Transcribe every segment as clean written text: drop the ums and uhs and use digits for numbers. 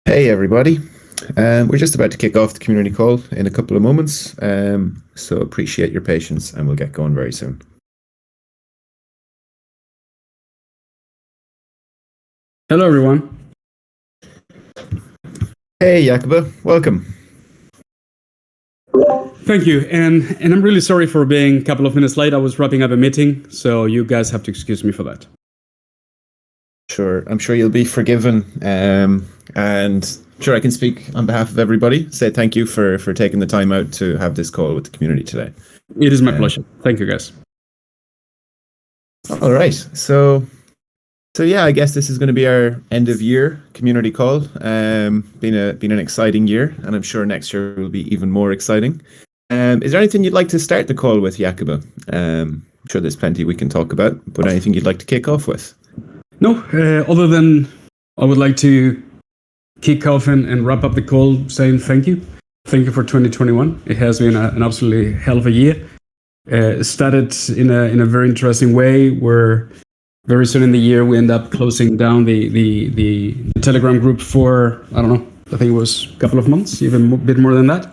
Hey everybody. We're just about to kick off the community call in a couple of moments, so appreciate your patience and we'll get going very soon. Hello everyone. Hey Jacobo, welcome. Thank you, and I'm really sorry for being a couple of minutes late. I was wrapping up a meeting, so you guys have to excuse me for that. Sure, I'm sure you'll be forgiven, and sure I can speak on behalf of everybody. Say thank you for taking the time out to have this call with the community today. It is my pleasure. Thank you guys. All right, so yeah, I guess this is going to be our end of year community call. Been an exciting year, and I'm sure next year will be even more exciting. Is there anything you'd like to start the call with, Jacobo? I'm sure there's plenty we can talk about, but anything you'd like to kick off with? No, other than I would like to kick off and wrap up the call saying thank you. Thank you for 2021. It has been an absolutely hell of a year. It started in a very interesting way where very soon in the year we end up closing down the Telegram group for, I don't know, I think it was a couple of months, even a bit more than that.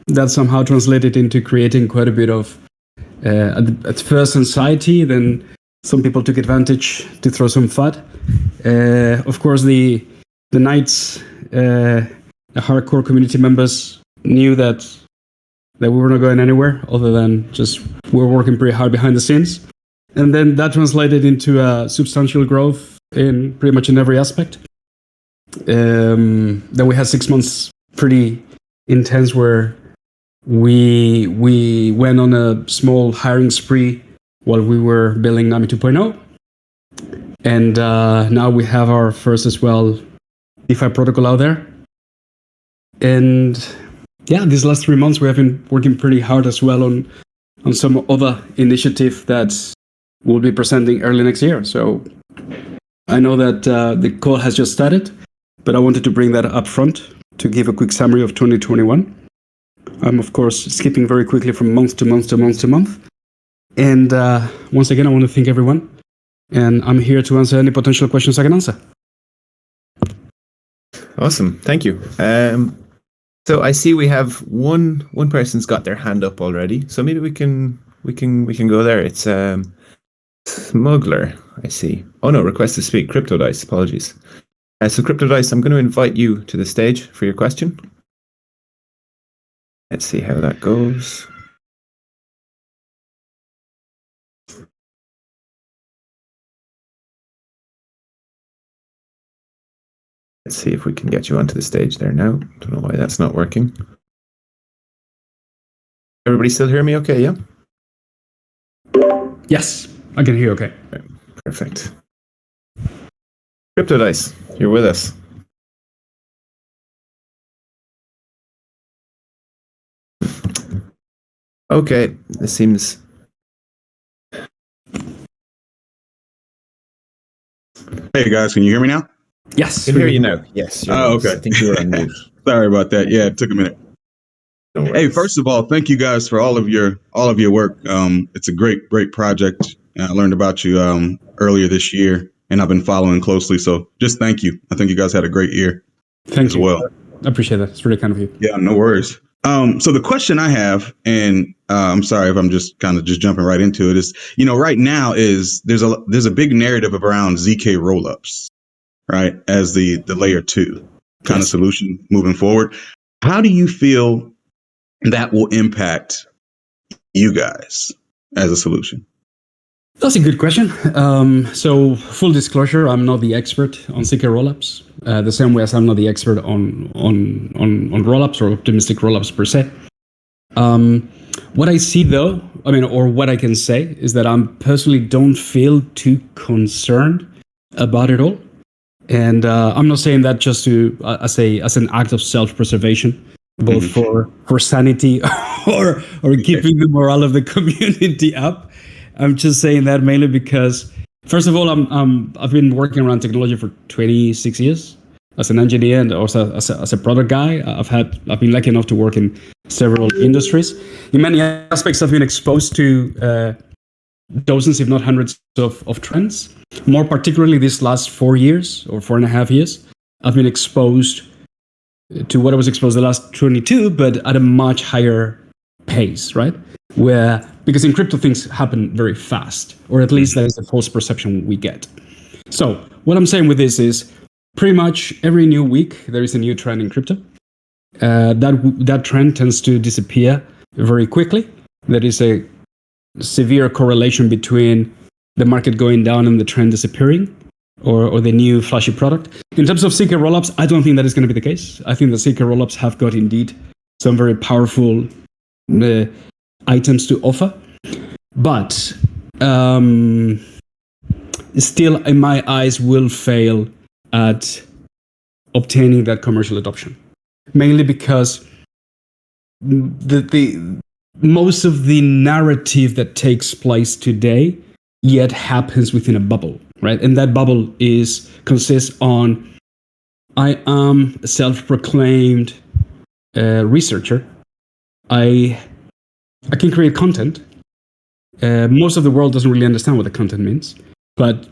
That somehow translated into creating quite a bit of at first anxiety, then some people took advantage to throw some FUD. Of course, the Knights, the hardcore community members knew that we were not going anywhere other than just we were working pretty hard behind the scenes. And then that translated into substantial growth in pretty much in every aspect. Then we had 6 months pretty intense where we went on a small hiring spree while we were building Nami 2.0. And now we have our first as well DeFi protocol out there. And yeah, these last 3 months we have been working pretty hard as well on some other initiative that we'll be presenting early next year. So I know that the call has just started, but I wanted to bring that up front to give a quick summary of 2021. I'm of course skipping very quickly from month to month to month to month. And once again, I want to thank everyone. And I'm here to answer any potential questions I can answer. Awesome, thank you. So I see we have one person's got their hand up already. So maybe we can go there. It's Smuggler, I see. Oh no, request to speak. Crypto Dice, apologies. So Crypto Dice, I'm going to invite you to the stage for your question. Let's see how that goes. Let's see if we can get you onto the stage there now. Don't know why that's not working. Everybody still hear me okay, yeah? Yes, I can hear you okay. Perfect. Crypto Dice, you're with us. Okay, this seems... Hey guys, can you hear me now? Yes. I can hear you now. Yes. Oh, okay. I think you were on mute. Sorry about that. Yeah, it took a minute. No Hey, first of all, thank you guys for all of your work. It's a great project. I learned about you earlier this year, and I've been following closely. So just thank you. I think you guys had a great year. Thank you. Well. I appreciate that. It's really kind of you. Yeah, no worries. So the question I have, and I'm sorry if I'm just jumping right into it, is right now is there's a big narrative around ZK rollups, right, as the layer 2 kind of solution moving forward. How do you feel that will impact you guys as a solution? That's a good question. So full disclosure, I'm not the expert on ZK rollups. The same way as I'm not the expert on rollups or optimistic rollups per se. What I see though, or what I can say is that I personally don't feel too concerned about it all. And I'm not saying that just as an act of self-preservation, both for sanity or keeping the morale of the community up. I'm just saying that mainly because, first of all, I've been working around technology for 26 years as an engineer and also as a product guy. I've been lucky enough to work in several industries. In many aspects, I've been exposed to dozens, if not hundreds, of trends. More particularly, these last 4 years or 4.5 years, I've been exposed to what I was exposed the last 22, but at a much higher pace, right? Because in crypto things happen very fast, or at least that is the false perception we get. So what I'm saying with this is pretty much every new week there is a new trend in crypto. That trend tends to disappear very quickly. There is a severe correlation between the market going down and the trend disappearing, or the new flashy product. In terms of CK rollups, I don't think that is going to be the case. I think the CK rollups have got indeed some very powerful items to offer, but still, in my eyes, will fail at obtaining that commercial adoption. Mainly because the most of the narrative that takes place today yet happens within a bubble, right? And that bubble consists on, I am a self-proclaimed researcher. I can create content. Most of the world doesn't really understand what the content means, but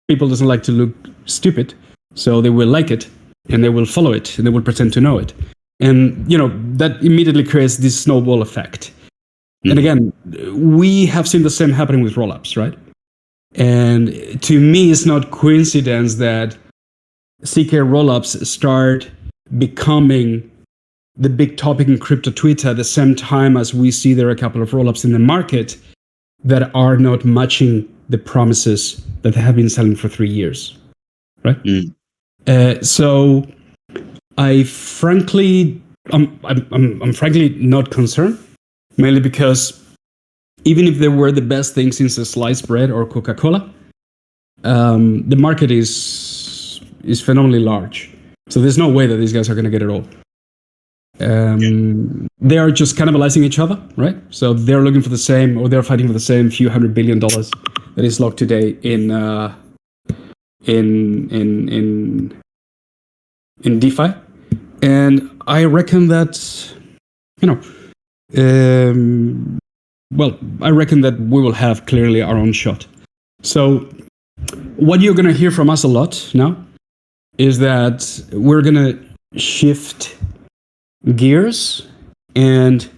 people doesn't like to look stupid, so they will like it, and they will follow it, and they will pretend to know it. And, that immediately creates this snowball effect. Mm-hmm. And again, we have seen the same happening with rollups, right? And to me, it's not coincidence that CK rollups start becoming the big topic in crypto Twitter at the same time as we see there are a couple of rollups in the market that are not matching the promises that they have been selling for 3 years, right? So I'm frankly not concerned, mainly because even if they were the best thing since sliced bread or Coca-Cola, the market is phenomenally large. So there's no way that these guys are going to get it all. They are just cannibalizing each other, right? So they're looking for the same, or they're fighting for the same few $100 billion that is locked today in DeFi. And I reckon that, I reckon that we will have clearly our own shot. So what you're going to hear from us a lot now is that we're going to shift gears. And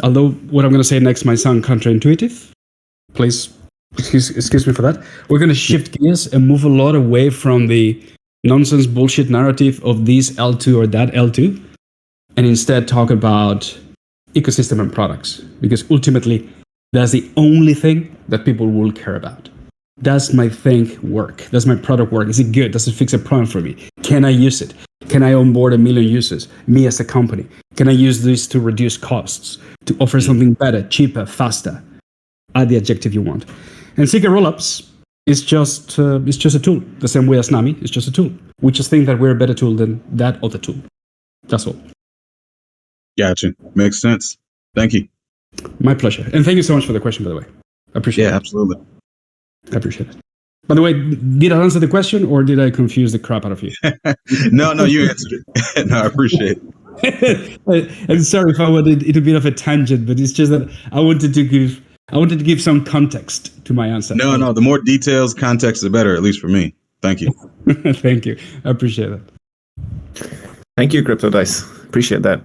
although what I'm going to say next might sound counterintuitive, please excuse me for that. We're going to shift gears and move a lot away from the nonsense bullshit narrative of this L2 or that L2, and instead talk about ecosystem and products, because ultimately that's the only thing that people will care about. Does my thing work? Does my product work? Is it good? Does it fix a problem for me? Can I use it? Can I onboard 1 million users, me as a company? Can I use this to reduce costs, to offer something better, cheaper, faster? Add the adjective you want. And CK rollups is just a tool, the same way as Nami is just a tool. We just think that we're a better tool than that other tool. That's all. Gotcha. Makes sense. Thank you. My pleasure. And thank you so much for the question, by the way. I appreciate it. Yeah, absolutely. I appreciate it. By the way, did I answer the question or did I confuse the crap out of you? No, you answered it. No, I appreciate it. I'm sorry if I wanted it a bit of a tangent, but it's just that I wanted to give some context to my answer. No, the more details, context, the better, at least for me. Thank you. Thank you. I appreciate it. Thank you, Crypto Dice. Appreciate that.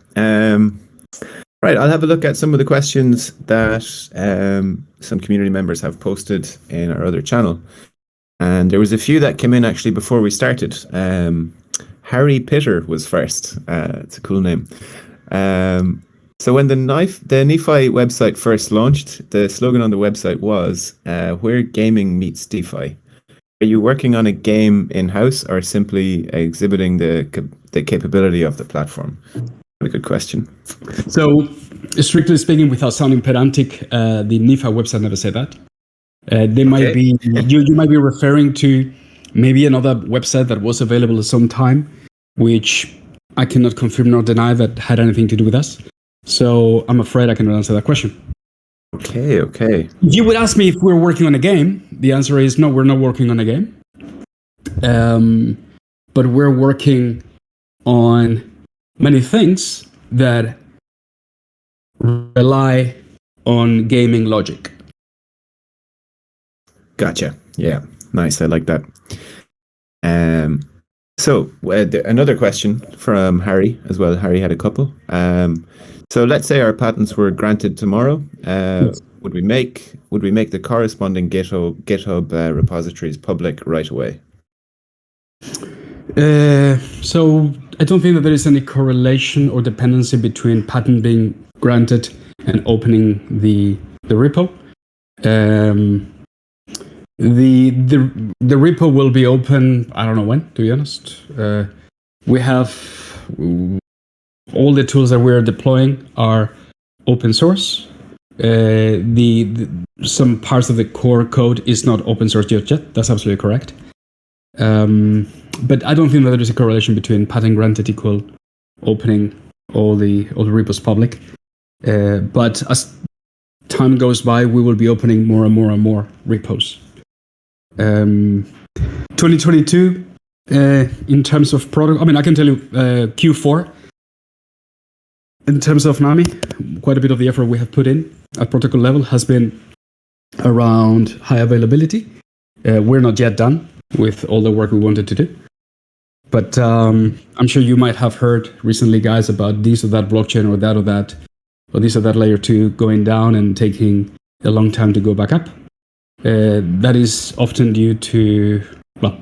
Right, I'll have a look at some of the questions that some community members have posted in our other channel. And there was a few that came in actually before we started. Harry Pitter was first. It's a cool name. So when the Nephi website first launched, the slogan on the website was, where gaming meets DeFi. Are you working on a game in-house or simply exhibiting the capability of the platform? A good question. So, strictly speaking, without sounding pedantic, the Nephi website never said that. They might be you might be referring to maybe another website that was available at some time, which I cannot confirm nor deny that had anything to do with us. So I'm afraid I cannot answer that question. Okay. If you would ask me if we're working on a game, the answer is no, we're not working on a game. But we're working on many things that rely on gaming logic. Gotcha. Yeah, nice. I like that. So another question from Harry as well. Harry had a couple. So let's say our patents were granted tomorrow. Yes. Would we make the corresponding GitHub repositories public right away? So I don't think that there is any correlation or dependency between patent being granted and opening the repo. The repo will be open. I don't know when, to be honest. We have all the tools that we're deploying are open source. Some parts of the core code is not open source yet. That's absolutely correct. But I don't think that there is a correlation between patent granted equal opening all the repos public. But as time goes by, we will be opening more and more and more repos. 2022, in terms of product, I mean, I can tell you Q4, in terms of Nami, quite a bit of the effort we have put in at protocol level has been around high availability. We're not yet done with all the work we wanted to do. But I'm sure you might have heard recently, guys, about this or that blockchain or that, or this or that layer 2 going down and taking a long time to go back up. That is often due to, well,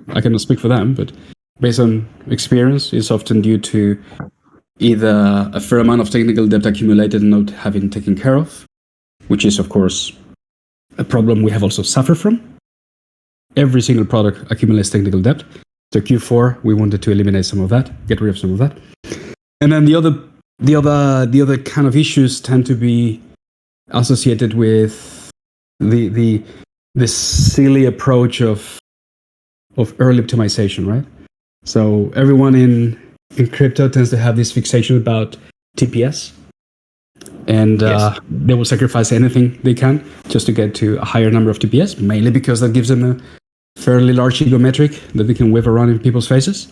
I cannot speak for them, but based on experience, it's often due to either a fair amount of technical debt accumulated and not having taken care of, which is, of course, a problem we have also suffered from. Every single product accumulates technical debt. So Q4, we wanted to eliminate some of that, get rid of some of that. And then the other kind of issues tend to be associated with the silly approach of early optimization, right? So everyone in crypto tends to have this fixation about TPS, and Yes. they will sacrifice anything they can just to get to a higher number of TPS, mainly because that gives them a fairly large ego metric that they can wave around in people's faces.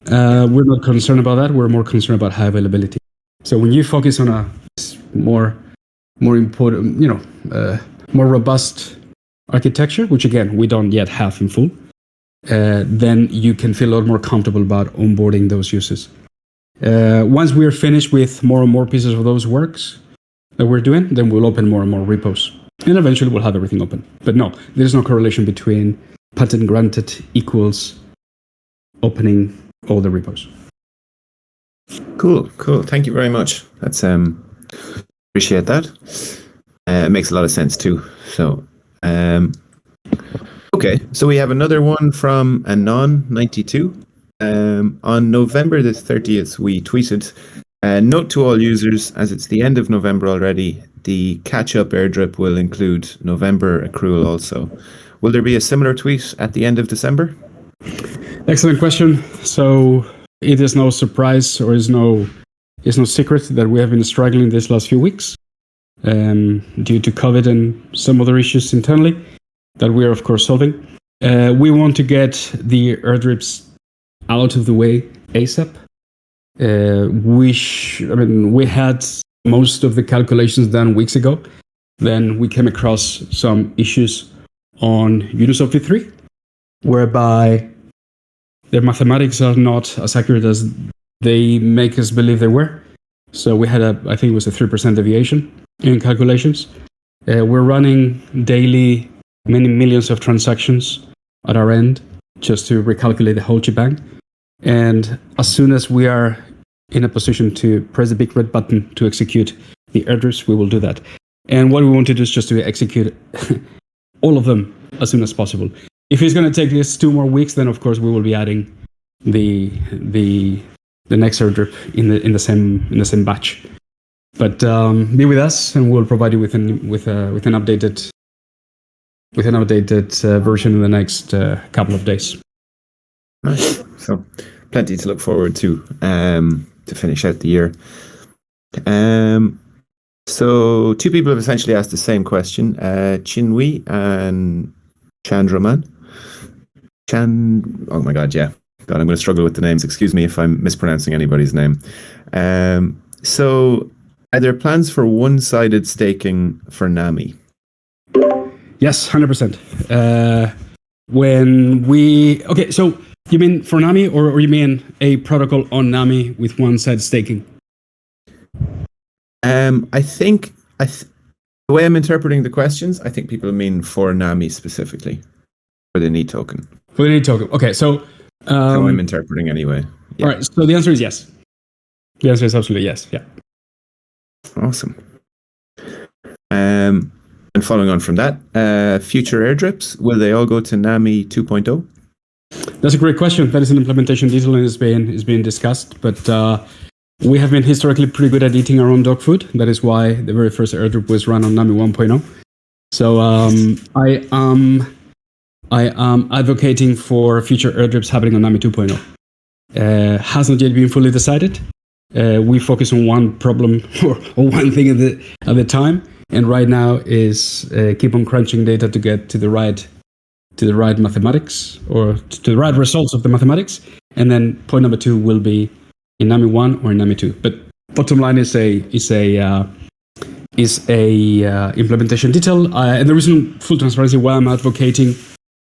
We're not concerned about that. We're more concerned about high availability. So when you focus on a more important, more robust architecture, which again we don't yet have in full, then you can feel a lot more comfortable about onboarding those users. Once we're finished with more and more pieces of those works that we're doing, then we'll open more and more repos, and eventually we'll have everything open. But no, there's no correlation between patent granted equals opening all the repos. Cool. Thank you very much. That's appreciate that. It makes a lot of sense too. So, okay. So we have another one from Anon92. On November the 30th, we tweeted, note to all users, as it's the end of November already, the catch-up airdrop will include November accrual also. Will there be a similar tweet at the end of December? Excellent question. So it is no surprise or is no secret that we have been struggling these last few weeks due to COVID and some other issues internally that we are, of course, solving. We want to get the airdrops out of the way ASAP. We had most of the calculations done weeks ago. Then we came across some issues on Uniswap v3, whereby their mathematics are not as accurate as they make us believe they were. So we had I think it was a 3% deviation in calculations. We're running daily many millions of transactions at our end just to recalculate the whole shebang. And as soon as we are in a position to press the big red button to execute the airdrops, we will do that. And what we want to do is just to execute all of them as soon as possible. If it's going to take us 2 more weeks, then of course we will be adding the next airdrop in the same batch. But be with us, and we'll provide you with an updated version in the next couple of days. Nice. So plenty to look forward to finish out the year. So 2 people have essentially asked the same question, Chinwe and Chandraman. Oh my God, yeah. God, I'm going to struggle with the names. Excuse me if I'm mispronouncing anybody's name. So are there plans for one-sided staking for Nami? Yes, 100%. So You mean for Nami, or you mean a protocol on Nami with one side staking? I think the way I'm interpreting the questions, I think people mean for Nami specifically, for the NEAT token. For the NEAT token. Okay, so how I'm interpreting anyway. Yeah. All right, so the answer is yes. The answer is absolutely yes. Yeah. Awesome. And following on from that, future airdrops, will they all go to Nami 2.0? That's a great question. That is an implementation detail and is being discussed. But we have been historically pretty good at eating our own dog food. That is why the very first airdrop was run on Nami 1.0. So I am advocating for future airdrops happening on Nami 2.0. Has not yet been fully decided. We focus on one problem or one thing at the time, and right now is keep on crunching data to get to the right mathematics or to the right results of the mathematics, and then point number 2 will be in Nami 1 or in Nami 2. But bottom line is a implementation detail, and the reason, full transparency, why I'm advocating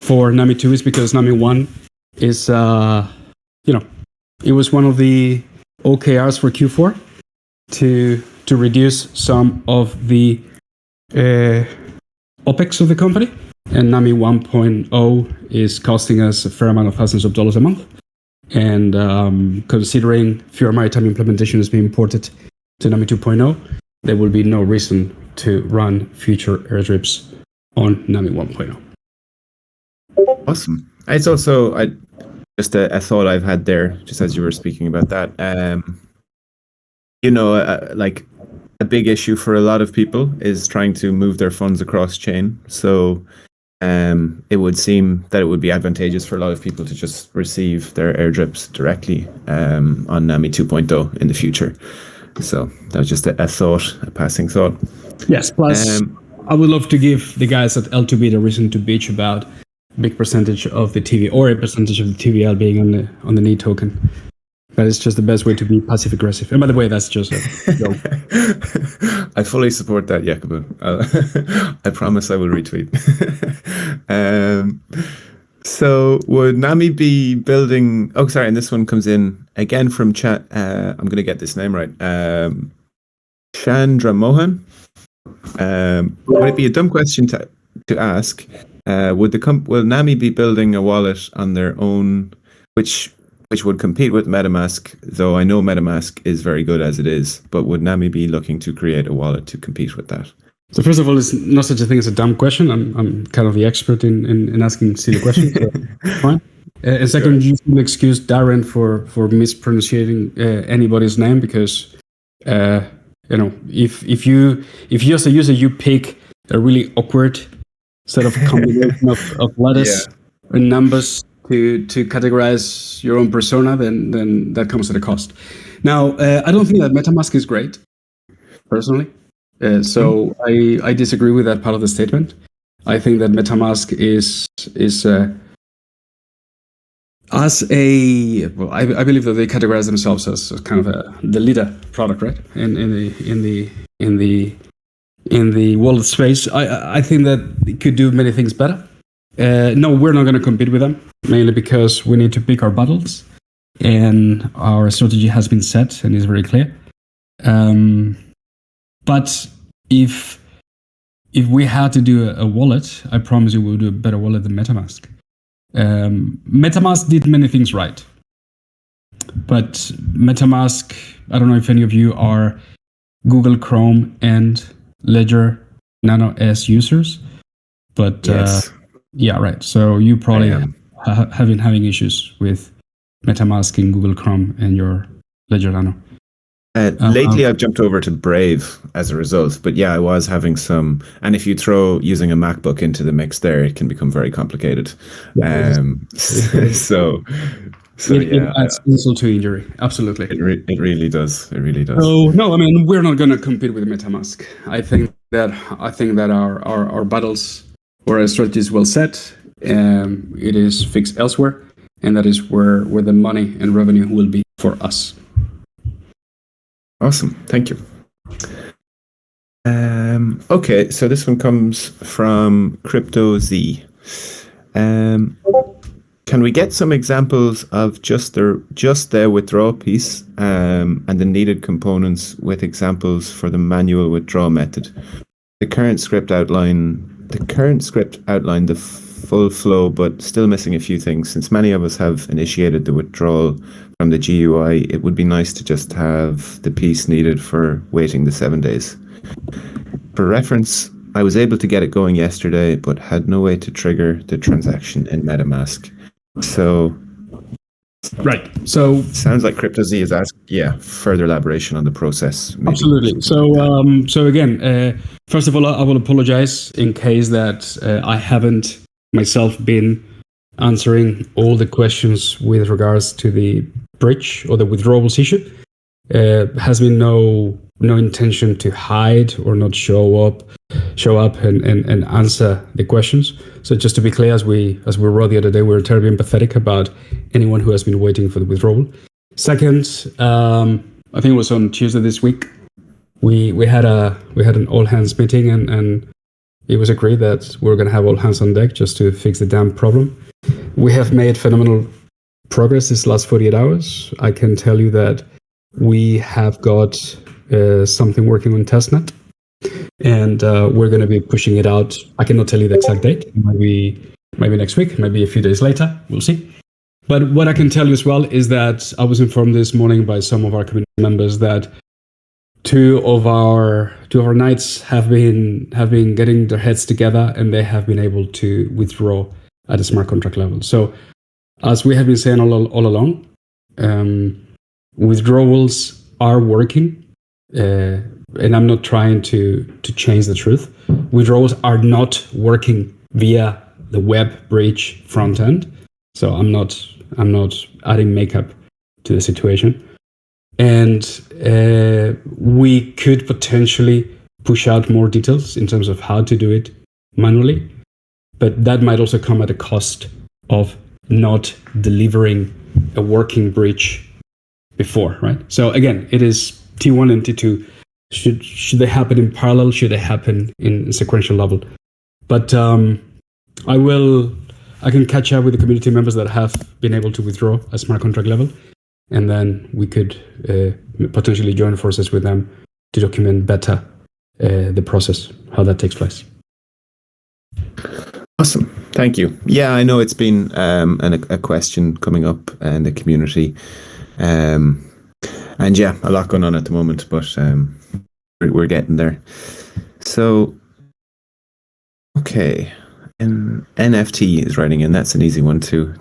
for Nami 2 is because Nami 1 is it was one of the OKRs for Q4 to reduce some of the OPEX of the company, and Nami 1.0 is costing us a fair amount of thousands of dollars a month. And considering Fewer Maritime implementation is being ported to Nami 2.0, there will be no reason to run future airdrops on Nami 1.0. Awesome. It's also just a thought I've had there, just as you were speaking about that. Like a big issue for a lot of people is trying to move their funds across chain. So it would seem that it would be advantageous for a lot of people to just receive their airdrops directly on Nami 2.0 in the future. So that was just a passing thought. Yes, plus I would love to give the guys at L2B the reason to bitch about a big percentage of the TV or a percentage of the TVL being on the NEAT token. That is just the best way to be passive aggressive. And by the way, that's just a joke. I fully support that, Jacobo. I promise I will retweet. So would Nami be building... Oh, sorry, and this one comes in again from chat. I'm going to get this name right. Chandra Mohan. Would it be a dumb question to ask? Will Nami be building a wallet on their own, which would compete with MetaMask, though I know MetaMask is very good as it is, but would Nami be looking to create a wallet to compete with that? So first of all, it's not such a thing as a dumb question. I'm kind of the expert in asking silly questions. So fine. And second, you will excuse Darren for mispronouncing anybody's name, because if you as a user you pick a really awkward set of combination of letters and numbers to categorize your own persona, then that comes at a cost. Now, I don't think that MetaMask is great, personally. So I disagree with that part of the statement. I think that MetaMask is I believe that they categorize themselves as kind of the leader product, right? In the wallet space. I think that it could do many things better. No, we're not going to compete with them, mainly because we need to pick our battles, and our strategy has been set and is very clear. But if we had to do a wallet, I promise you we'll do a better wallet than MetaMask. MetaMask did many things right, but MetaMask, I don't know if any of you are Google Chrome and Ledger Nano S users, but yes. Yeah, right. So you probably have been having issues with MetaMask in Google Chrome and your Ledger Nano. Lately, I've jumped over to Brave as a result, but yeah, I was having some. And if you throw using a MacBook into the mix, there it can become very complicated. So it adds insult to injury. Absolutely, it really does. It really does. So no, I mean, we're not going to compete with MetaMask. I think that our battles or our strategy is well set. It is fixed elsewhere, and that is where the money and revenue will be for us. Awesome. Thank you. Okay, so this one comes from Crypto Z. Can we get some examples of just the withdrawal piece and the needed components with examples for the manual withdrawal method? The current script outlined the full flow, but still missing a few things. Since many of us have initiated the withdrawal from the GUI, it would be nice to just have the piece needed for waiting the 7 days. For reference, I was able to get it going yesterday, but had no way to trigger the transaction in MetaMask. So, right. So sounds like CryptoZ is asking, further elaboration on the process. Maybe. Absolutely. So again, first of all, I will apologize in case that I haven't myself been answering all the questions with regards to the bridge or the withdrawals issue. Has been no intention to hide or not show up and answer the questions. So just to be clear, as we wrote the other day, we're terribly empathetic about anyone who has been waiting for the withdrawal. Second, I think it was on Tuesday this week, we had an all hands meeting and it was agreed that we were going to have all hands on deck just to fix the damn problem. We have made phenomenal progress this last 48 hours. I can tell you that we have got something working on testnet, and we're going to be pushing it out. I cannot tell you the exact date. Maybe next week, maybe a few days later. We'll see. But what I can tell you as well is that I was informed this morning by some of our community members that two of our knights have been getting their heads together, and they have been able to withdraw at a smart contract level. So, as we have been saying all along, withdrawals are working. And I'm not trying to change the truth. Withdrawals are not working via the web bridge front end. So I'm not adding makeup to the situation. And we could potentially push out more details in terms of how to do it manually. But that might also come at a cost of not delivering a working bridge before, right? So again, it is T1 and T2. Should they happen in parallel? Should they happen in sequential level? But I can catch up with the community members that have been able to withdraw at smart contract level, and then we could potentially join forces with them to document better the process, how that takes place. Awesome. Thank you. Yeah, I know it's been a question coming up in the community. And yeah, a lot going on at the moment, but we're getting there. So, okay. NFT is writing in. That's an easy one to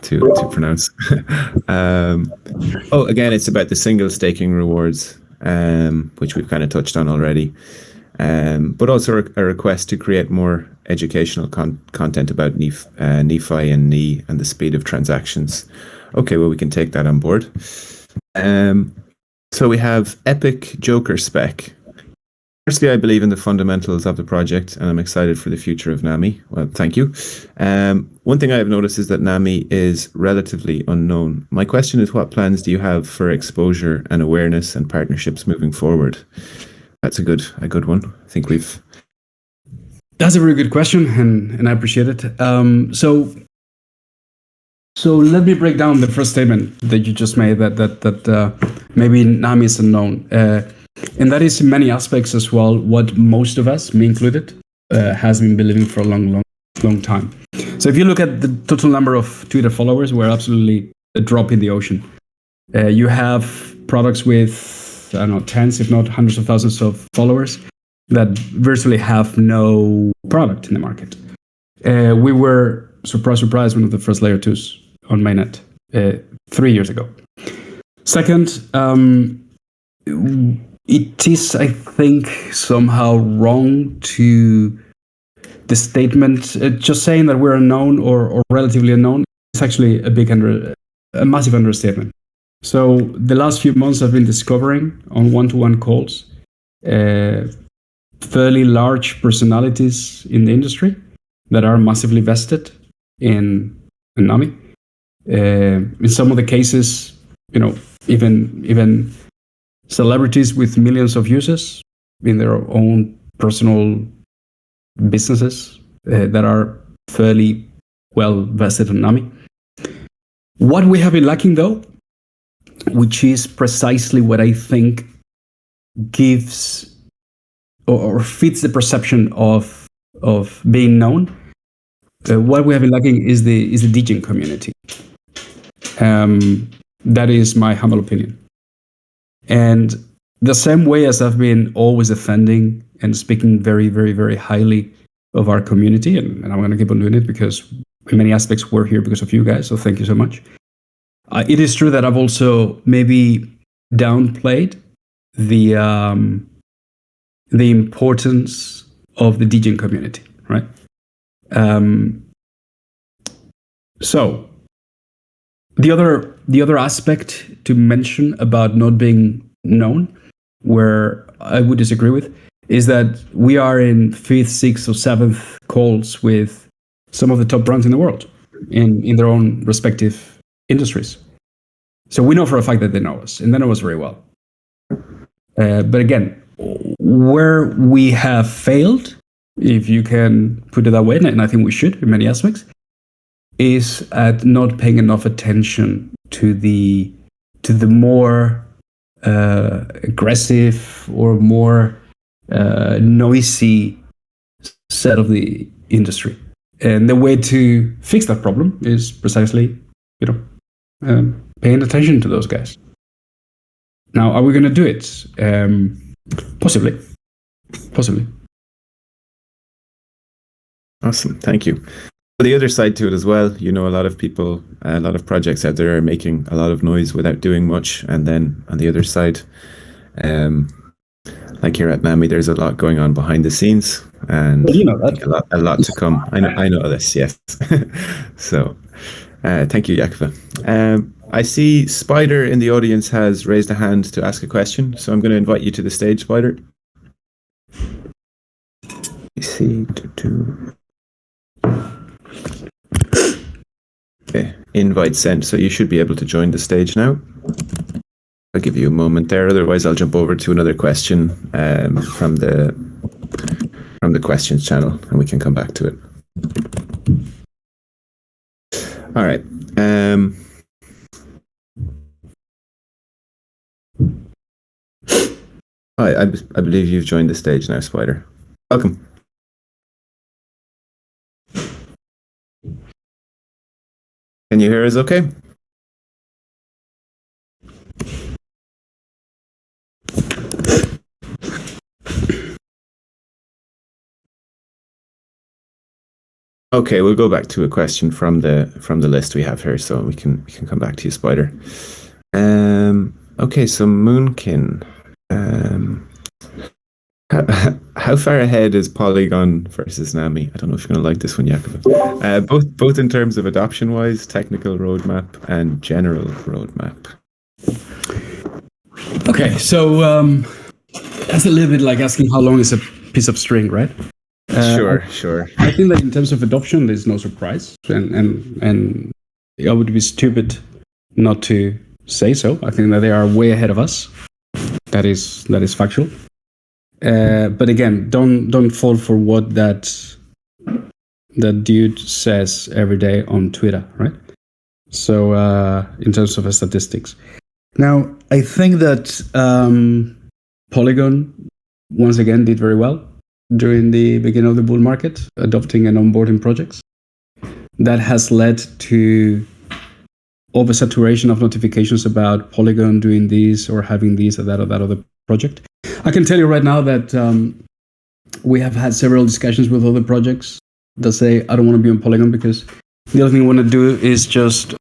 pronounce. Again, it's about the single staking rewards, which we've kind of touched on already. But also a request to create more educational content about Nephi and Nahmii and the speed of transactions. Okay, well, we can take that on board. So we have Epic Joker Spec. Firstly, I believe in the fundamentals of the project, and I'm excited for the future of Nami. Well, thank you. One thing I have noticed is that Nami is relatively unknown. My question is, what plans do you have for exposure and awareness and partnerships moving forward? That's a good one. I think That's a very good question, and I appreciate it. So let me break down the first statement that you just made, that maybe Nami is unknown. And that is in many aspects as well what most of us, me included, has been believing for a long time. So if you look at the total number of Twitter followers, we're absolutely a drop in the ocean. You have products with, I don't know, tens, if not hundreds of thousands of followers that virtually have no product in the market. We were, surprise, one of the first layer 2s on mainnet 3 years ago. Second, it is, I think, somehow wrong to the statement, just saying that we're unknown or relatively unknown, is actually a massive understatement. So the last few months I've been discovering on one-to-one calls fairly large personalities in the industry that are massively vested in Nami. In some of the cases, even celebrities with millions of users in their own personal businesses that are fairly well vested in Nami. What we have been lacking, though, which is precisely what I think gives or fits the perception of being known. What we have been lacking is the DJing community. That is my humble opinion. And the same way as I've been always defending and speaking very, very, very highly of our community, and I'm going to keep on doing it because in many aspects we're here because of you guys, so thank you so much. It is true that I've also maybe downplayed the importance of the DJing community, right? So the other aspect to mention about not being known, where I would disagree with, is that we are in 5th, 6th, or 7th calls with some of the top brands in the world in their own respective industries. So we know for a fact that they know us, and they know us very well. But again, where we have failed, if you can put it that way, and I think we should in many aspects, is at not paying enough attention to the more aggressive or more noisy set of the industry. And the way to fix that problem is precisely, paying attention to those guys. Now, are we going to do it? Possibly. Awesome. Thank you. The other side to it as well, a lot of people, a lot of projects out there are making a lot of noise without doing much. And then on the other side, like here at Nami, there's a lot going on behind the scenes, and a lot to come. I know this, yes. So, thank you, Jacobo. I see Spider in the audience has raised a hand to ask a question, so I'm going to invite you to the stage, Spider. Okay, invite sent, so you should be able to join the stage now. I'll give you a moment there, otherwise I'll jump over to another question from the questions channel, and we can come back to it. All right. I believe you've joined the stage now, Spider. Welcome. Can you hear us okay? Okay, we'll go back to a question from the list we have here, so we can come back to you, Spider. Okay, so Moonkin, how far ahead is Polygon versus Nami? I don't know if you're going to like this one, Jacobo. Both in terms of adoption-wise, technical roadmap, and general roadmap. Okay, so that's a little bit like asking how long is a piece of string, right? Sure. I think that in terms of adoption, there's no surprise, and I would be stupid not to say so. I think that they are way ahead of us. That is factual. But again, don't fall for what that dude says every day on Twitter, right? So in terms of statistics, now I think that Polygon once again did very well during the beginning of the bull market, adopting and onboarding projects. That has led to oversaturation of notifications about Polygon doing this or having this or that other project. I can tell you right now that we have had several discussions with other projects that say, I don't want to be on Polygon because the other thing we want to do is just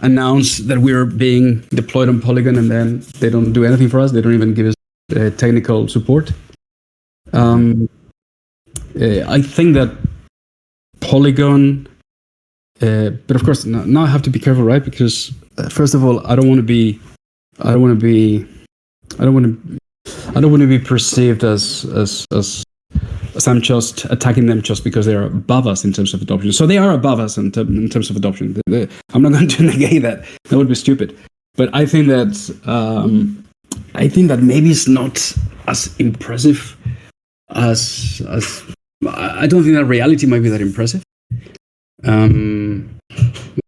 announce that we're being deployed on Polygon, and then they don't do anything for us. They don't even give us technical support. I think that Polygon, but of course now I have to be careful, right? Because first of all, I don't want to be perceived as I'm just attacking them just because they are above us in terms of adoption. So they are above us in terms of adoption. I'm not going to negate that. That would be stupid. But I think that maybe it's not as impressive as I don't think that reality might be that impressive.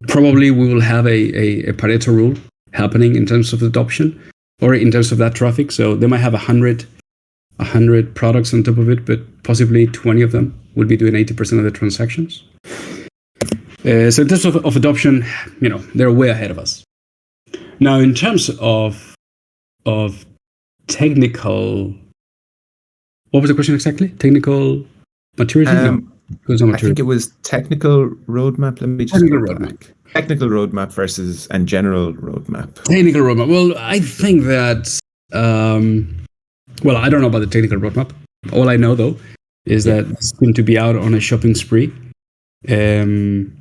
Probably we will have a Pareto rule happening in terms of adoption or in terms of that traffic. So they might have 100 products on top of it, but possibly 20 of them will be doing 80% of the transactions. So in terms of adoption, they're way ahead of us. Now, in terms of technical, what was the question exactly? Technical maturity? I think it was technical roadmap. Let me just technical go roadmap. back. Technical roadmap and general roadmap. Technical roadmap. Well, I think that. Well, I don't know about the technical roadmap. All I know though is that it's going to be out on a shopping spree, and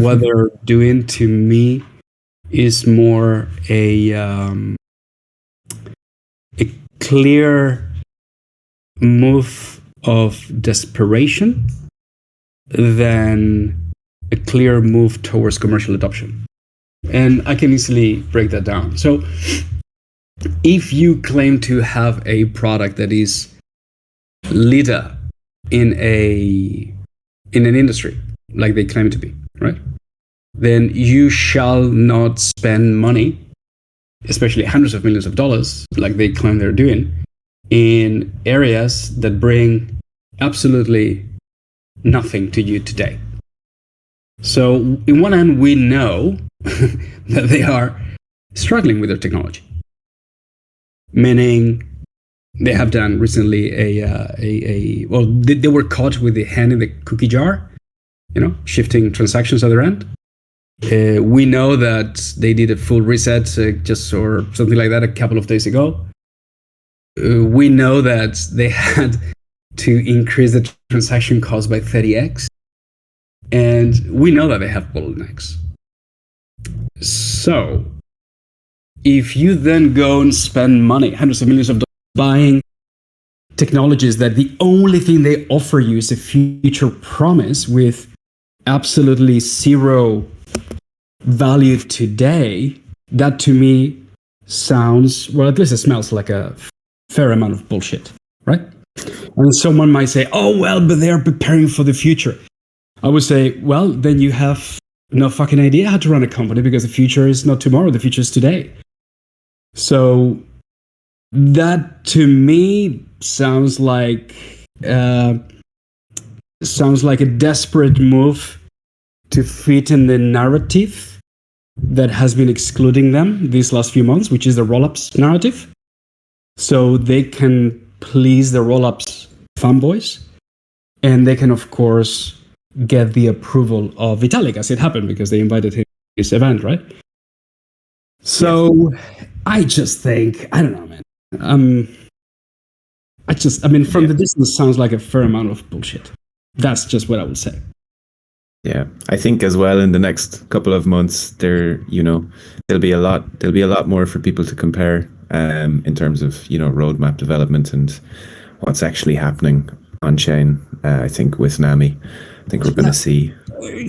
what they're doing to me is more a clear move of desperation than a clear move towards commercial adoption. And I can easily break that down. So if you claim to have a product that is leader in an industry, like they claim to be, right? Then you shall not spend money, especially hundreds of millions of dollars, like they claim they're doing, in areas that bring absolutely nothing to you today. So, in one hand, we know that they are struggling with their technology, meaning they have done recently they were caught with the hand in the cookie jar, shifting transactions at their end. We know that they did a full reset or something like that a couple of days ago. We know that they had to increase the transaction cost by 30x. And we know that they have bottlenecks. So, if you then go and spend money, hundreds of millions of dollars, buying technologies that the only thing they offer you is a future promise with absolutely zero value today, that to me sounds, well, at least it smells like a fair amount of bullshit, right? And someone might say, oh, well, but they're preparing for the future. I would say, well, then you have no fucking idea how to run a company, because the future is not tomorrow, the future is today. So that to me sounds like a desperate move to fit in the narrative that has been excluding them these last few months, which is the roll-ups narrative. So they can please the roll-ups fanboys, and they can, of course, get the approval of Vitalik, as it happened, because they invited him to this event, right? So yes. I just think, I don't know, man. From the distance, sounds like a fair amount of bullshit. That's just what I would say. Yeah, I think as well in the next couple of months, there'll be a lot more for people to compare in terms of roadmap development and what's actually happening on chain. I think with Nami, I think we're going to see. I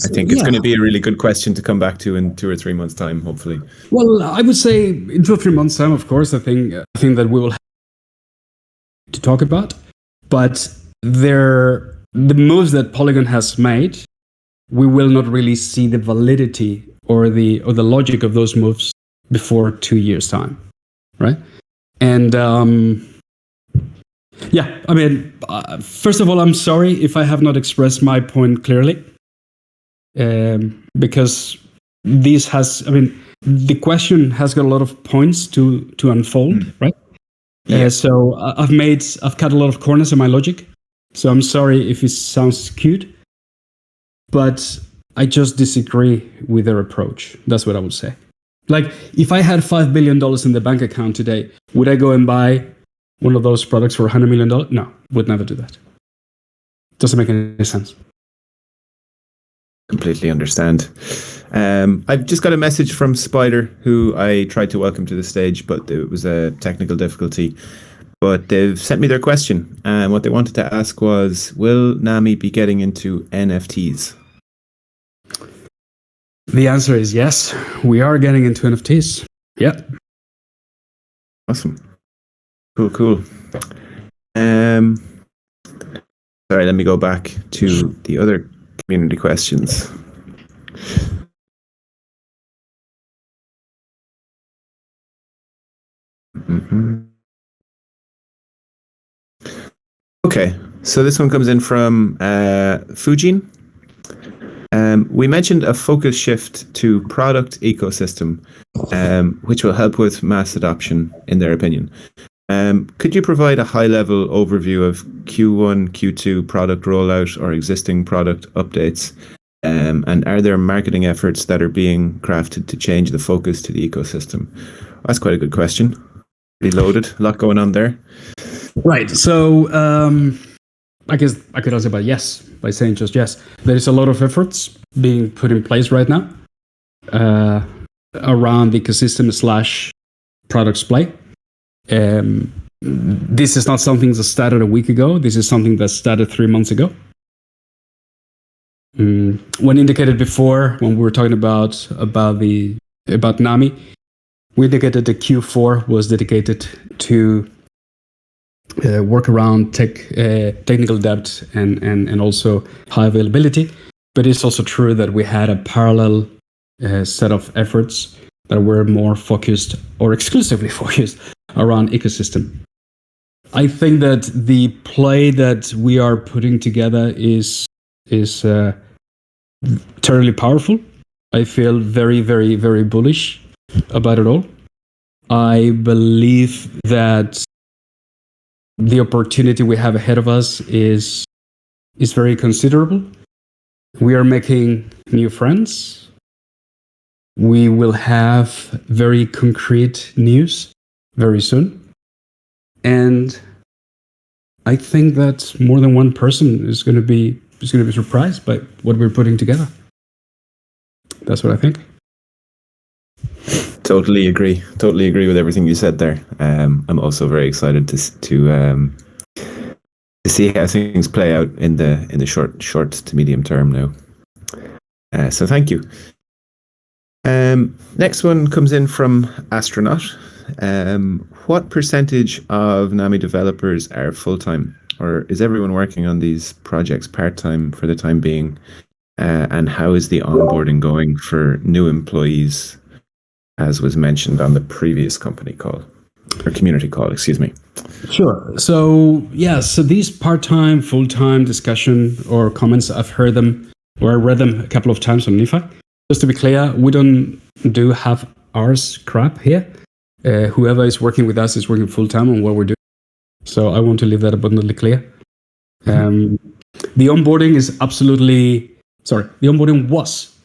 think it's going to be a really good question to come back to in 2 or 3 months' time, hopefully. Well, I would say in 2 or 3 months' time, of course. I think that we will have to talk about, but the moves that Polygon has made, we will not really see the validity or the logic of those moves before 2 years' time, right? And first of all, I'm sorry if I have not expressed my point clearly, because the question has got a lot of points to unfold, right? Yeah. So I've cut a lot of corners in my logic. So I'm sorry if it sounds skewed, but I just disagree with their approach. That's what I would say. Like, if I had $5 billion in the bank account today, would I go and buy one of those products for $100 million? No, would never do that. Doesn't make any sense. Completely understand. I've just got a message from Spider, who I tried to welcome to the stage, but it was a technical difficulty. But they've sent me their question, and what they wanted to ask was, will Nami be getting into NFTs? The answer is yes. We are getting into NFTs. Yeah. Awesome. Cool. Sorry, let me go back to the other community questions. Mhm. Okay, so this one comes in from Fujin. We mentioned a focus shift to product ecosystem, which will help with mass adoption, in their opinion. Could you provide a high-level overview of Q1, Q2 product rollout or existing product updates? And are there marketing efforts that are being crafted to change the focus to the ecosystem? That's quite a good question. Pretty loaded, a lot going on there. Right. So I guess I could answer by yes, by saying just yes. There is a lot of efforts being put in place right now around the ecosystem / products play. This is not something that started a week ago. This is something that started 3 months ago. When indicated before, when we were talking about Nami, we indicated that Q4 was dedicated to work around technical depth and also high availability. But it's also true that we had a parallel set of efforts that were more focused or exclusively focused around ecosystem. I think that the play that we are putting together is terribly powerful. I feel very, very, very bullish about it all. I believe that the opportunity we have ahead of us is very considerable. We are making new friends. We will have very concrete news very soon. And I think that more than one person is going to be surprised by what we're putting together. That's what I think. Totally agree with everything you said there. I'm also very excited to see how things play out in the short to medium term now. So thank you. Next one comes in from Astronaut. What percentage of Nami developers are full-time, or is everyone working on these projects part-time for the time being? And how is the onboarding going for new employees, as was mentioned on the previous community call, excuse me. Sure. So these part-time, full-time discussion or comments, I've heard them or I read them a couple of times on Nephi. Just to be clear, we don't do half hours crap here. Whoever is working with us is working full-time on what we're doing. So I want to leave that abundantly clear. The onboarding was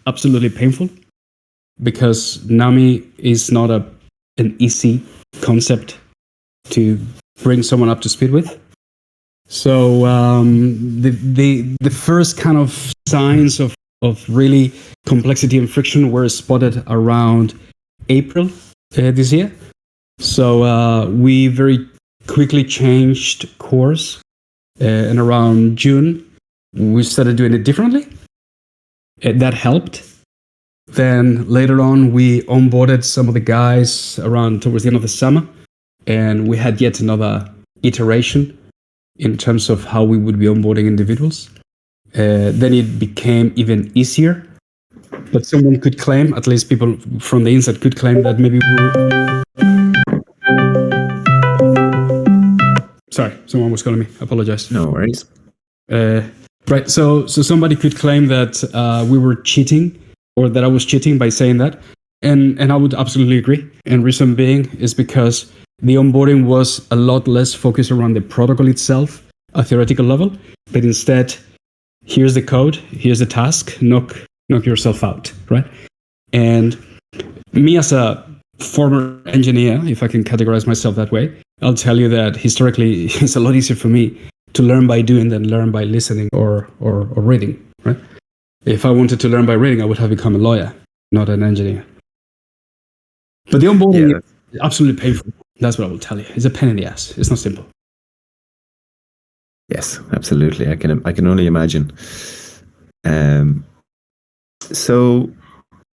absolutely painful because Nami is not an easy concept to bring someone up to speed with. So the first kind of signs of really complexity and friction were spotted around April this year. So we very quickly changed course, and around June we started doing it differently. That helped. Then later on we onboarded some of the guys around towards the end of the summer, and we had yet another iteration in terms of how we would be onboarding individuals. Then it became even easier, but someone could claim, at least people from the inside could claim that maybe we were... Sorry, someone was calling me. I apologize. No worries. Right, so somebody could claim that we were cheating, or that I was cheating by saying that, and I would absolutely agree. And reason being is because the onboarding was a lot less focused around the protocol itself, a theoretical level, but instead, here's the code, here's the task, knock yourself out, right? And me as a former engineer, if I can categorize myself that way, I'll tell you that historically it's a lot easier for me to learn by doing than learn by listening or reading, right? If I wanted to learn by reading, I would have become a lawyer, not an engineer. But the onboarding is absolutely painful. That's what I will tell you. It's a pain in the ass. It's not simple. Yes, absolutely. I can only imagine. So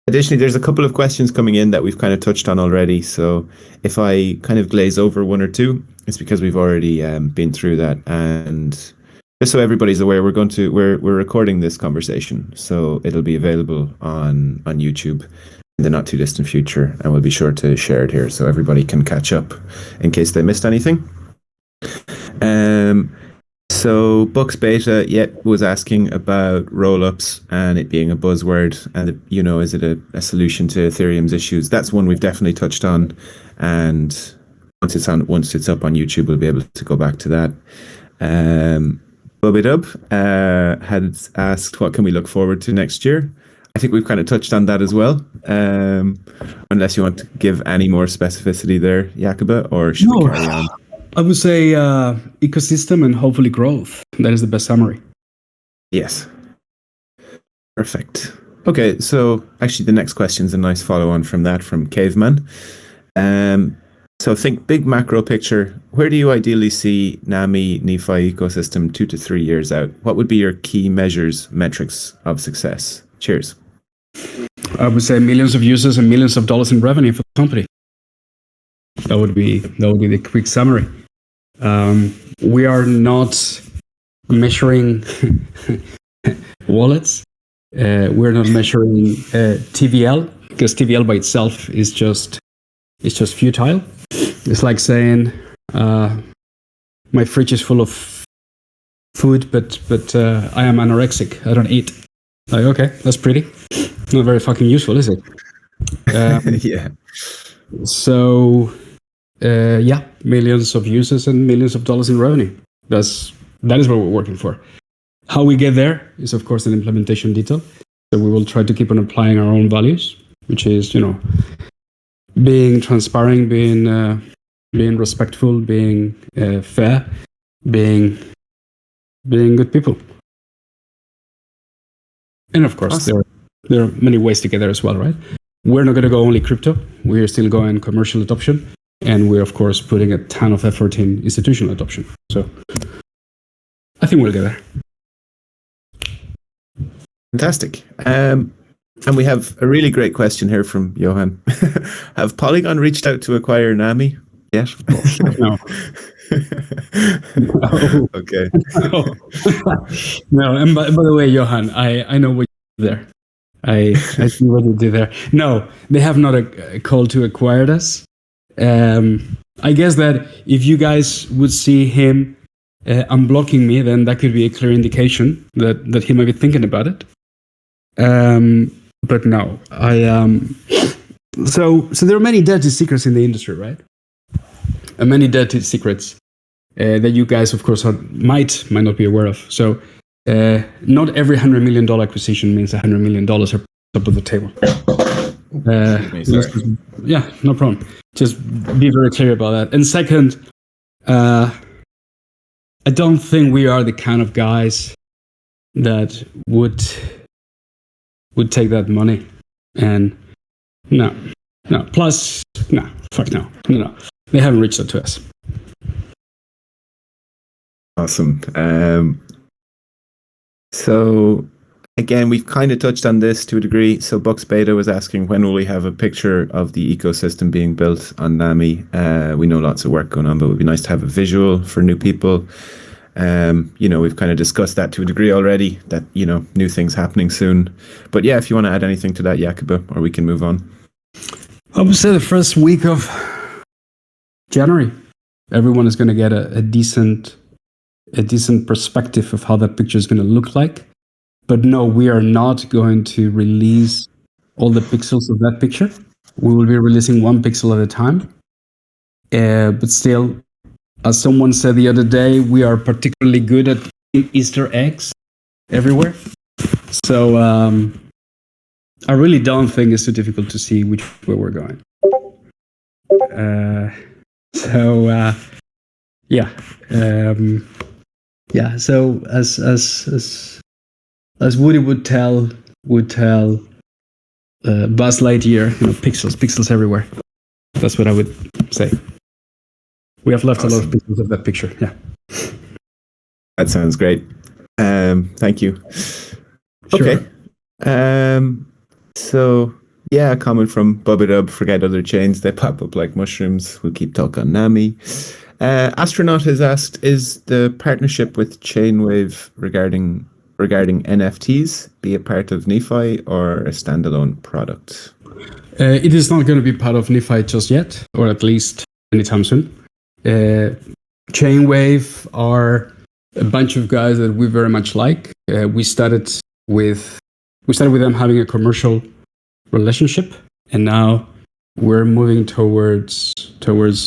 additionally, there's a couple of questions coming in that we've kind of touched on already. So if I kind of glaze over one or two, it's because we've already been through that. And just so everybody's aware, we're recording this conversation, so it'll be available on YouTube in the not too distant future, and we'll be sure to share it here so everybody can catch up in case they missed anything. So Bux Beta was asking about roll-ups and it being a buzzword, and is it a solution to Ethereum's issues? That's one we've definitely touched on, and once it's up on YouTube, we'll be able to go back to that. Bubidub had asked, what can we look forward to next year? I think we've kind of touched on that as well. Unless you want to give any more specificity there, Jacobo, or should we carry on? I would say ecosystem and hopefully growth. That is the best summary. Yes. Perfect. Okay, so actually the next question is a nice follow-on from that, from Caveman. So think big macro picture. Where do you ideally see Nami NeFi ecosystem 2 to 3 years out? What would be your key metrics of success? Cheers. I would say millions of users and millions of dollars in revenue for the company. That would be the quick summary. We are not measuring wallets. We're not measuring TVL, because TVL by itself is just futile. It's like saying my fridge is full of food, but I am anorexic. I don't eat. Like, okay, that's pretty. Not very fucking useful, is it? Yeah. So, millions of users and millions of dollars in revenue. That is what we're working for. How we get there is, of course, an implementation detail. So we will try to keep on applying our own values, which is, being transparent, being respectful, being fair, being good people. And of course, awesome. There are many ways to get there as well, right? We're not going to go only crypto. We're still going commercial adoption. And we're, of course, putting a ton of effort in institutional adoption. So I think we'll get there. Fantastic. And we have a really great question here from Johan. Have Polygon reached out to acquire Nami yet? No. No. Okay. No. And by the way, Johan, I know what you did there. I see what you did there. No, they have not a call to acquire us. I guess that if you guys would see him unblocking me, then that could be a clear indication that he might be thinking about it. But no, so there are many dirty secrets in the industry, right? And many dirty secrets that you guys, of course, might not be aware of. So not every $100 million acquisition means $100 million are top of the table. Yeah, no problem. Just be very clear about that. And second, I don't think we are the kind of guys that would take that money. And no. Plus, no. They haven't reached out to us. Awesome. So again, we've kind of touched on this to a degree. So Bux Beta was asking, when will we have a picture of the ecosystem being built on Nami? We know lots of work going on, but it would be nice to have a visual for new people. We've kind of discussed that to a degree already, that, new things happening soon. But yeah, if you want to add anything to that, Jacobo, or we can move on. I would say the first week of January, everyone is going to get a decent perspective of how that picture is going to look like. But no, we are not going to release all the pixels of that picture. We will be releasing one pixel at a time. But still, as someone said the other day, we are particularly good at Easter eggs everywhere. So I really don't think it's too difficult to see which way we're going. So as Woody would tell Buzz Lightyear, pixels everywhere. That's what I would say. We have left awesome. A lot of pixels of that picture. Yeah. That sounds great. Thank you. Sure. Okay. So yeah, a comment from Bubidub, forget other chains, they pop up like mushrooms. We'll keep talking on Nami. Astronaut has asked, is the partnership with Chainwave regarding NFTs be a part of Nephi or a standalone product? It is not going to be part of Nephi just yet, or at least anytime soon. Chainwave are a bunch of guys that we very much like. We started with them having a commercial relationship, and now we're moving towards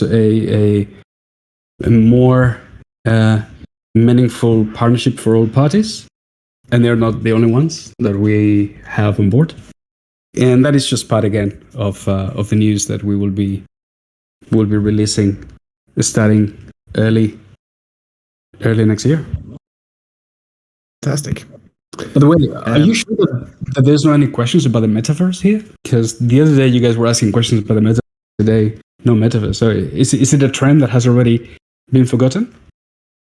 a more meaningful partnership for all parties. And they're not the only ones that we have on board. And that is just part again of the news that we will be releasing starting early next year. Fantastic. By the way, are you sure that there's not any questions about the metaverse here? Because the other day you guys were asking questions about the metaverse. Today, no metaverse. So is it a trend that has already been forgotten?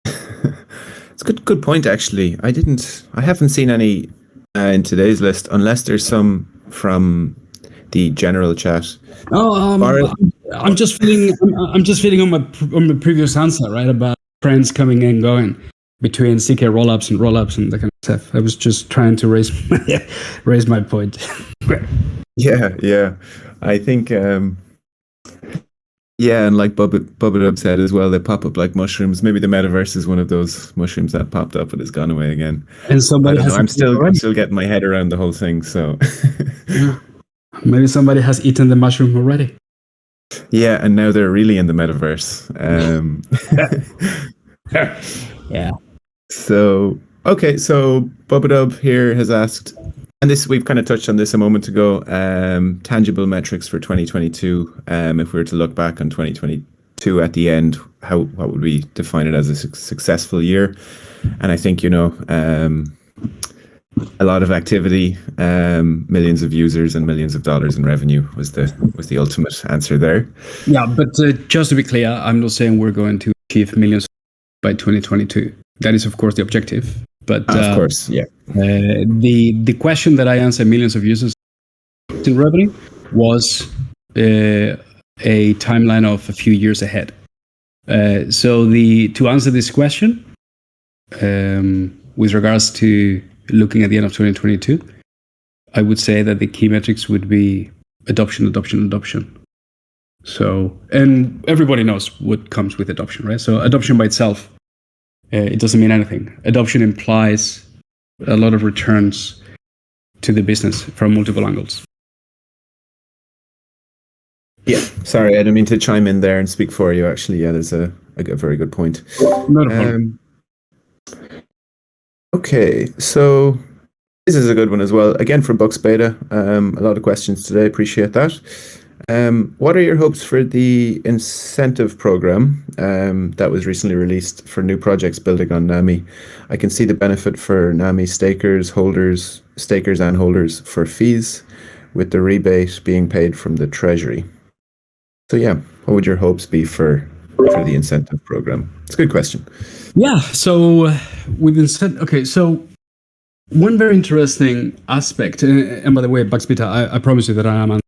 It's a good point, actually. I haven't seen any in today's list, unless there's some from the general chat. I'm just feeling on my previous answer, right, about trends coming and going between CK rollups and that kind of stuff. I was just trying to raise my point. Yeah. I think. Yeah, and like Bubba said as well, they pop up like mushrooms. Maybe the metaverse is one of those mushrooms that popped up and is gone away again. And somebody I'm still getting my head around the whole thing. So yeah. Maybe somebody has eaten the mushroom already. Yeah, and now they're really in the metaverse. Yeah. So Bubba here has asked, and this we've kind of touched on this a moment ago, tangible metrics for 2022. If we were to look back on 2022 at the end, what would we define it as a successful year? And I think, a lot of activity, millions of users and millions of dollars in revenue was the ultimate answer there. Yeah, but just to be clear, I'm not saying we're going to achieve millions by 2022. That is, of course, the objective. But of course, yeah. The question that I answered, millions of users in revenue, was a timeline of a few years ahead. So to answer this question, with regards to looking at the end of 2022, I would say that the key metrics would be adoption. So, and everybody knows what comes with adoption, right? So adoption by itself, it doesn't mean anything. Adoption implies a lot of returns to the business from multiple angles. Yeah, sorry, I didn't mean to chime in there and speak for you. Actually, yeah, there's a very good point. Not a problem. Okay, so this is a good one as well. Again, from Bucks Beta. A lot of questions today. Appreciate that. What are your hopes for the incentive program that was recently released for new projects building on Nami? I can see the benefit for Nami stakers and holders for fees, with the rebate being paid from the treasury. So yeah, what would your hopes be for the incentive program? It's a good question. Yeah, so with incentive, okay, so one very interesting aspect, and by the way, Bucks Beta, I promise you that I'm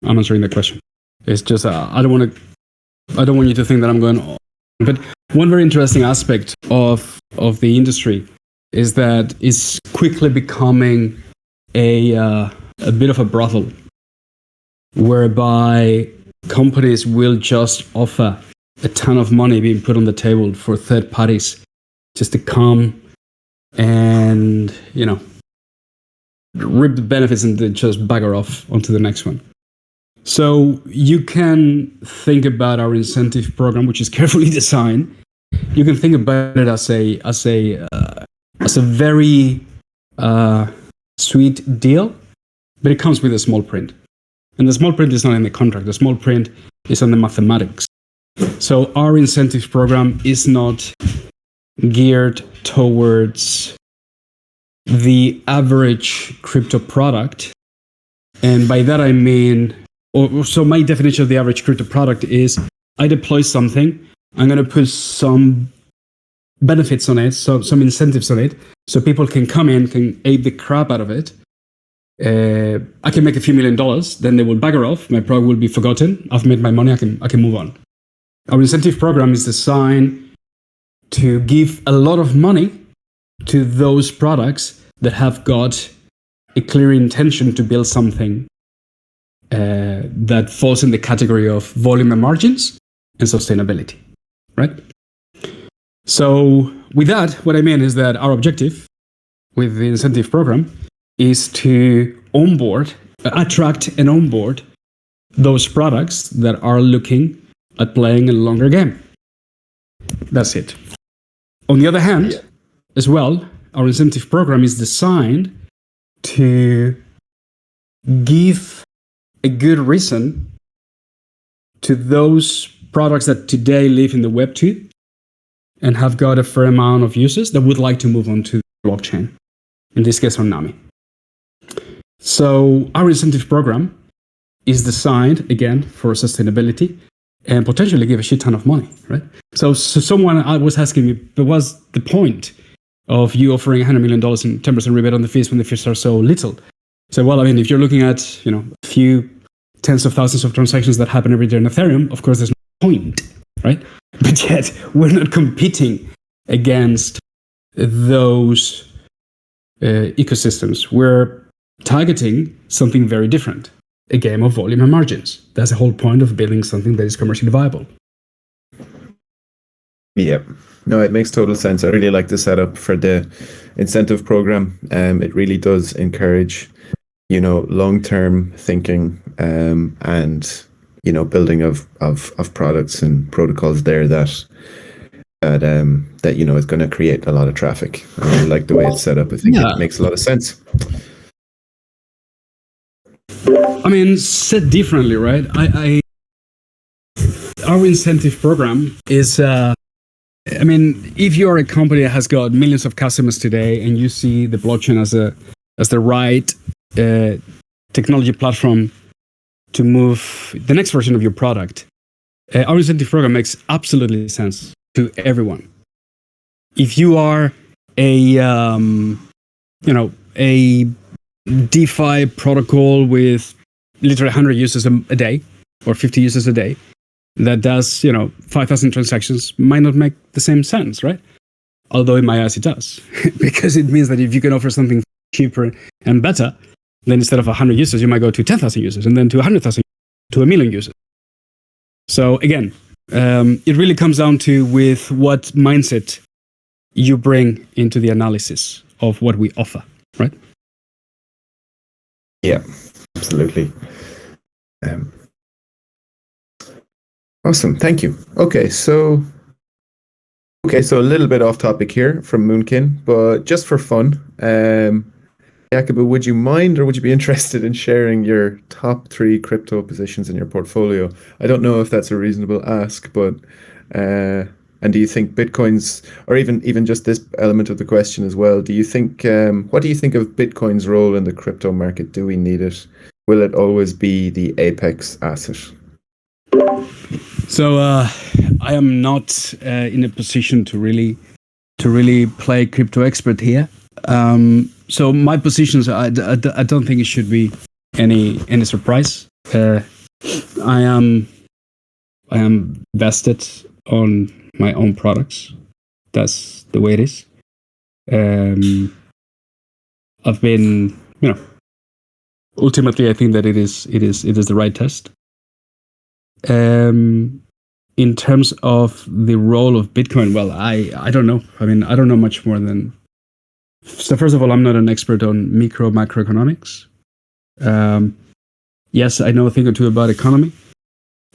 answering the question. It's just I don't want you to think that I'm going on. But one very interesting aspect of the industry is that it's quickly becoming a bit of a brothel, whereby companies will just offer a ton of money being put on the table for third parties just to come and reap the benefits and then just bugger off onto the next one. So you can think about our incentive program, which is carefully designed. You can think about it as a very sweet deal, but it comes with a small print. And the small print is not in the contract. The small print is on the mathematics. So our incentive program is not geared towards the average crypto product. And by that I mean, so my definition of the average crypto product is I deploy something, I'm going to put some benefits on it, so some incentives on it, so people can come in, can ape the crap out of it. I can make a few $1 million, then they will bugger off, my product will be forgotten, I've made my money, I can move on. Our incentive program is designed to give a lot of money to those products that have got a clear intention to build something that falls in the category of volume and margins and sustainability, right? So with that, what I mean is that our objective with the incentive program is to attract and onboard those products that are looking at playing a longer game. That's it. On the other hand, as well, our incentive program is designed to give a good reason to those products that today live in the Web 2 and have got a fair amount of users that would like to move on to blockchain, in this case on Nami. So our incentive program is designed, again, for sustainability and potentially give a shit ton of money, right? So someone was asking me, but what's the point of you offering $100 million and 10% rebate on the fees when the fees are so little? So, well, I mean, if you're looking at, a few tens of thousands of transactions that happen every day in Ethereum, of course, there's no point, right? But yet, we're not competing against those ecosystems. We're targeting something very different, a game of volume and margins. That's the whole point of building something that is commercially viable. Yeah, no, it makes total sense. I really like the setup for the incentive program. It really does encourage, long-term thinking and, building of products and protocols there that is going to create a lot of traffic. I really like the way it's set up. I think it makes a lot of sense. I mean, said differently, right? Our incentive program is, if you are a company that has got millions of customers today and you see the blockchain as the right technology platform to move the next version of your product, our incentive program makes absolutely sense to everyone. If you are a DeFi protocol with literally 100 users a day or 50 users a day that does 5,000 transactions, might not make the same sense, right? Although in my eyes it does, because it means that if you can offer something cheaper and better, then instead of 100 users, you might go to 10,000 users and then to 100,000 to 1 million users. So again, it really comes down to with what mindset you bring into the analysis of what we offer, right? Yeah, absolutely. Awesome, thank you. Okay, so a little bit off topic here from Moonkin, but just for fun, Jacobo, would you mind or would you be interested in sharing your top 3 crypto positions in your portfolio? I don't know if that's a reasonable ask, but and do you think Bitcoin's, or even just this element of the question as well, do you think, what do you think of Bitcoin's role in the crypto market? Do we need it? Will it always be the apex asset? So I am not in a position to really play crypto expert here. So my positions, I don't think it should be any surprise. I am vested on my own products. That's the way it is. I've been, ultimately, I think that it is the right test. In terms of the role of Bitcoin, well, I don't know. I mean, I don't know much more than. So first of all, I'm not an expert on macroeconomics. Yes, I know a thing or two about economy,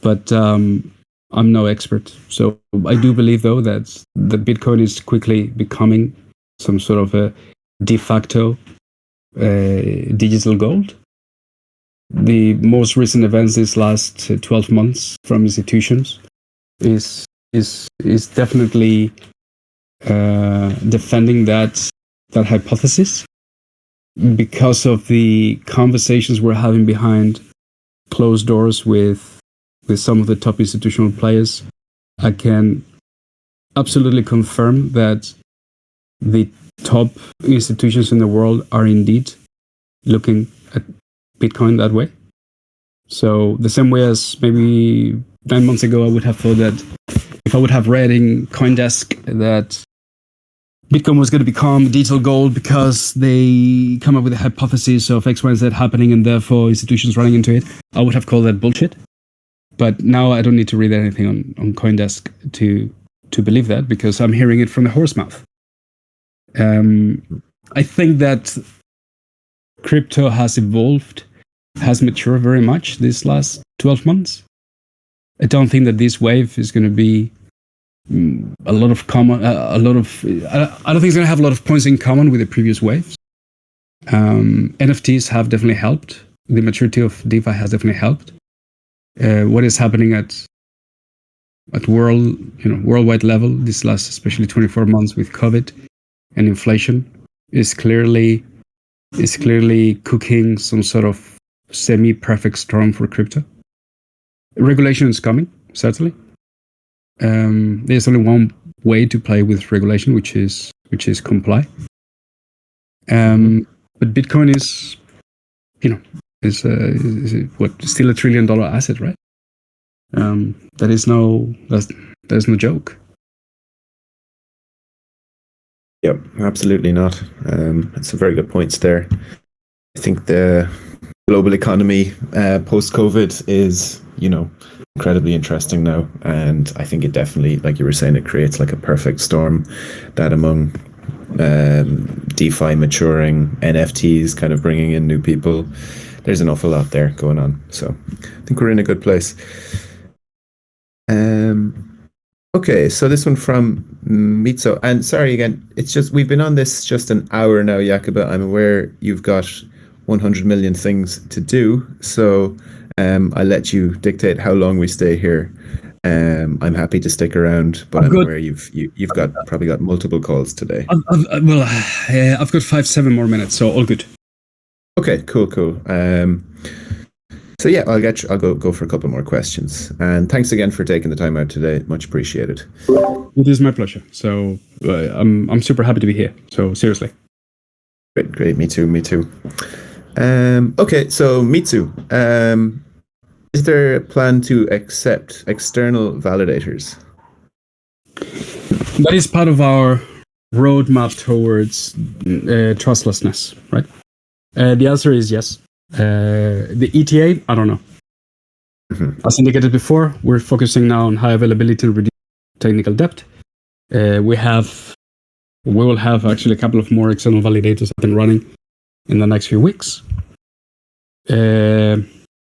but I'm no expert. So I do believe, though, that the Bitcoin is quickly becoming some sort of a de facto digital gold. The most recent events this last 12 months from institutions is definitely defending that hypothesis because of the conversations we're having behind closed doors with some of the top institutional players. I can absolutely confirm that the top institutions in the world are indeed looking at Bitcoin that way. So the same way as maybe 9 months ago, I would have thought that if I would have read in CoinDesk that Bitcoin was going to become digital gold because they come up with a hypothesis of X, Y, and Z happening, and therefore institutions running into it, I would have called that bullshit. But now I don't need to read anything on CoinDesk to believe that, because I'm hearing it from the horse mouth. I think that crypto has evolved, has matured very much this last 12 months. I don't think that this wave is going to be I don't think it's going to have a lot of points in common with the previous waves. NFTs have definitely helped. The maturity of DeFi has definitely helped. What is happening at worldwide level this last, especially 24 months with COVID and inflation, is clearly cooking some sort of semi-perfect storm for crypto. Regulation is coming, certainly. There's only one way to play with regulation, which is comply. But Bitcoin is still $1 trillion asset, right? That is no joke. Yep, absolutely not. It's some very good points there. I think the global economy post-COVID is, incredibly interesting now, and I think it definitely, like you were saying, it creates like a perfect storm that among DeFi maturing, NFTs kind of bringing in new people, there's an awful lot there going on. So I think we're in a good place. Okay, so this one from Mitzo, and sorry again, it's just we've been on this just an hour now, Jacobo. I'm aware you've got 100 million things to do, so I'll let you dictate how long we stay here. I'm happy to stick around, but I'm aware you've probably got multiple calls today. I've got 7 more minutes, so all good. Okay, cool. So yeah, I'll go for a couple more questions. And thanks again for taking the time out today. Much appreciated. It is my pleasure. So I'm super happy to be here. So seriously. Great. Me too. Okay, so Mitsu, is there a plan to accept external validators? That is part of our roadmap towards trustlessness, right? The answer is yes. The ETA, I don't know. Mm-hmm. As indicated before, we're focusing now on high availability and reduced technical debt. We will have actually a couple of more external validators up and running in the next few weeks.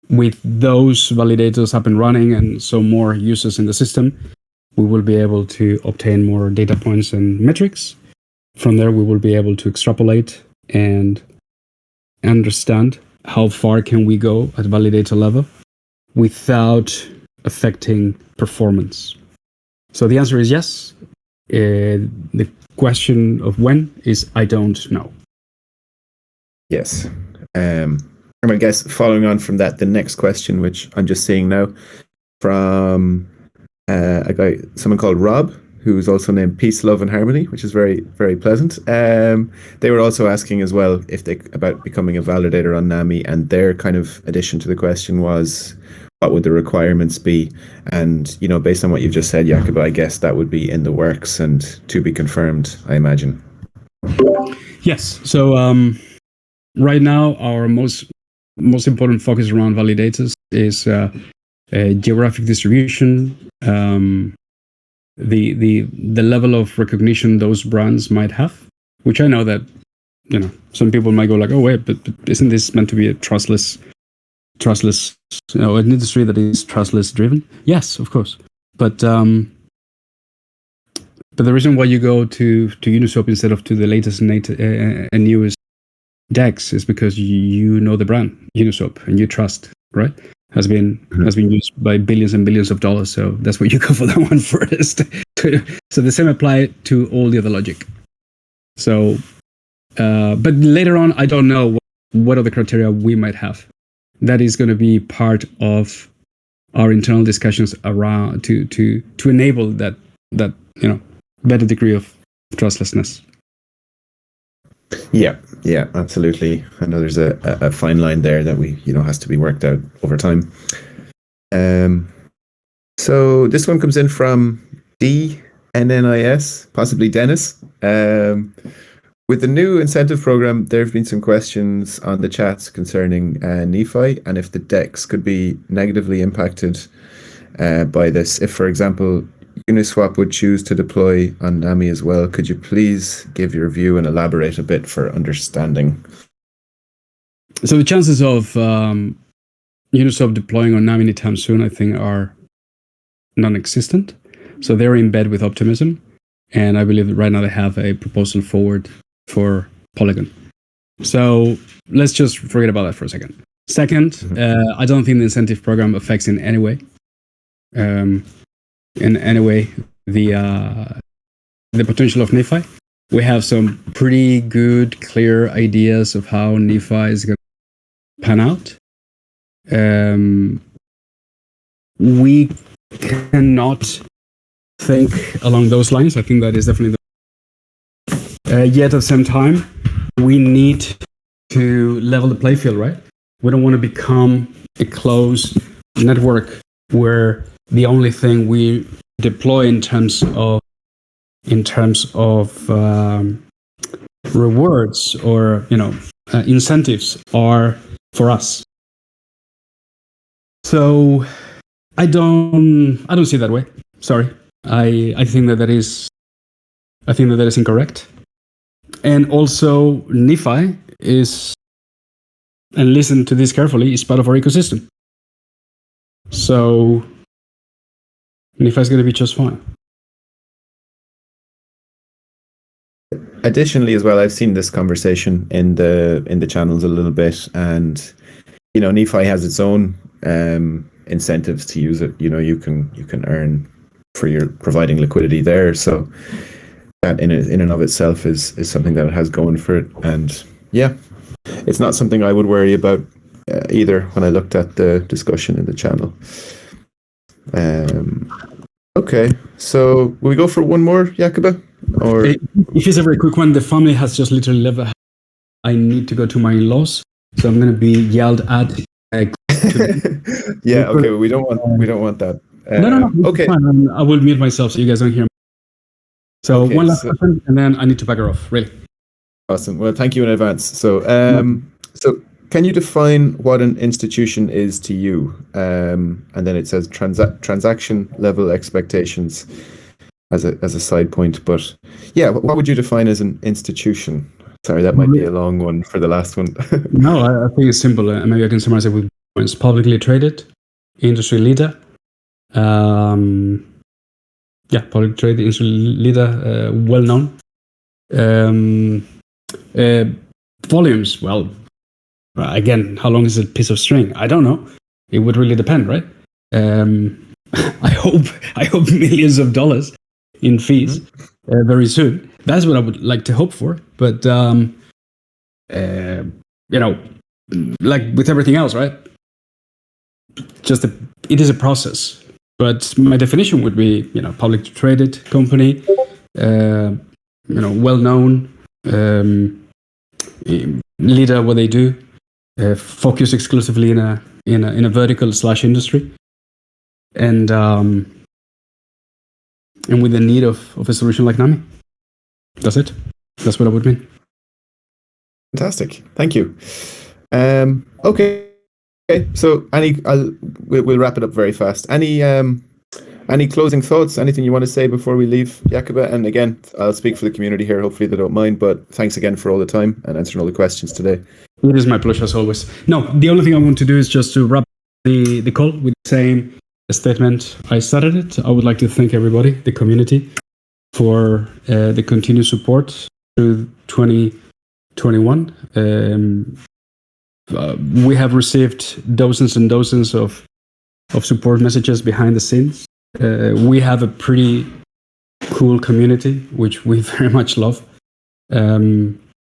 With those validators up and running and so more users in the system, we will be able to obtain more data points and metrics. From there, we will be able to extrapolate and understand how far can we go at validator level without affecting performance. So the answer is yes. The question of when is I don't know. Yes. I guess following on from that, the next question, which I'm just seeing now, from someone called Rob, who's also named Peace, Love and Harmony, which is very, very pleasant. They were also asking as well about becoming a validator on Nami, and their kind of addition to the question was, what would the requirements be? And, based on what you've just said, Jacobo, I guess that would be in the works and to be confirmed, I imagine. Yes. So right now, our most important focus around validators is geographic distribution, the level of recognition those brands might have, which I know that some people might go like, oh wait, but isn't this meant to be a trustless an industry that is trustless driven? Yes, of course, but the reason why you go to Uniswap instead of to the latest and newest DEX is because you know the brand Uniswap and you trust, right? Has been used by billions and billions of dollars, so that's where you go for that one first. So the same apply to all the other logic. So, but later on, I don't know what other criteria we might have. That is going to be part of our internal discussions around to enable that better degree of trustlessness. Yeah, yeah, absolutely. I know there's a fine line there that has to be worked out over time. So this one comes in from DNNIS, possibly Dennis. With the new incentive program, there have been some questions on the chats concerning Nephi and if the DEX could be negatively impacted by this. If, for example, Uniswap would choose to deploy on Nami as well, could you please give your view and elaborate a bit for understanding? So the chances of Uniswap deploying on Nami anytime soon, I think, are non-existent. So they're in bed with Optimism, and I believe that right now they have a proposal forward for Polygon. So let's just forget about that for a second. Second, I don't think the incentive program affects in any way. The potential of Nephi. We have some pretty good, clear ideas of how Nephi is going to pan out. We cannot think along those lines. I think that is definitely yet at the same time, we need to level the playfield, right? We don't want to become a closed network where the only thing we deploy in terms of rewards or incentives are for us. So I don't see it that way. Sorry, I think that is incorrect. And also, Nephi is, and listen to this carefully, is part of our ecosystem. So Nephi is going to be just fine. Additionally, as well, I've seen this conversation in the channels a little bit, and Nephi has its own incentives to use it. You can earn for your providing liquidity there. So that in and of itself is something that it has going for it. And yeah, it's not something I would worry about either when I looked at the discussion in the channel. Okay, so will we go for one more, Jacobo? Or if it's a very quick one, the family has just literally left. I need to go to my in-laws, so I'm going to be yelled at. Yeah, okay, we don't want that. No. Okay, fine. I will mute myself so you guys don't hear me. So one last question, and then I need to back her off. Really. Awesome. Well, thank you in advance. So, so can you define what an institution is to you? And then it says transaction level expectations as a side point. But yeah, what would you define as an institution? Sorry, that might be a long one for the last one. No, I think it's simple. Maybe I can summarize it with points. Publicly traded, industry leader. Publicly traded, industry leader, well known. Volumes, well, again, how long is a piece of string? I don't know. It would really depend, right? I hope millions of dollars in fees very soon. That's what I would like to hope for. But like with everything else, right? It is a process. But my definition would be, publicly traded company, well known, leader what they do, focus exclusively in a vertical / industry, and with the need of a solution like Nami. That's it. That's what I would mean. Fantastic. Thank you. Okay. So we'll wrap it up very fast. Any closing thoughts? Anything you want to say before we leave, Jacobo? And again, I'll speak for the community here. Hopefully they don't mind, but thanks again for all the time and answering all the questions today. It is my pleasure as always. No, the only thing I want to do is just to wrap the call with the same statement I started it. I would like to thank everybody, the community, for the continued support through 2021. We have received dozens and dozens of support messages behind the scenes. We have a pretty cool community, which we very much love.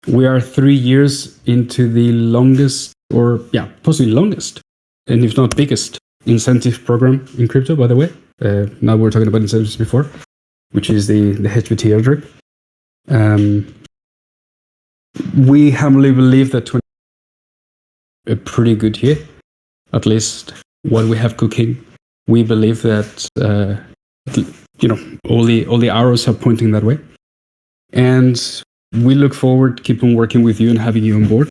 We are 3 years into the longest, possibly longest, and if not biggest, incentive program in crypto, by the way. Now we're talking about incentives before, which is the HBT Airdrop. we humbly believe that 20 a pretty good year, at least what we have cooking. We believe that all the arrows are pointing that way, and we look forward to keep on working with you and having you on board.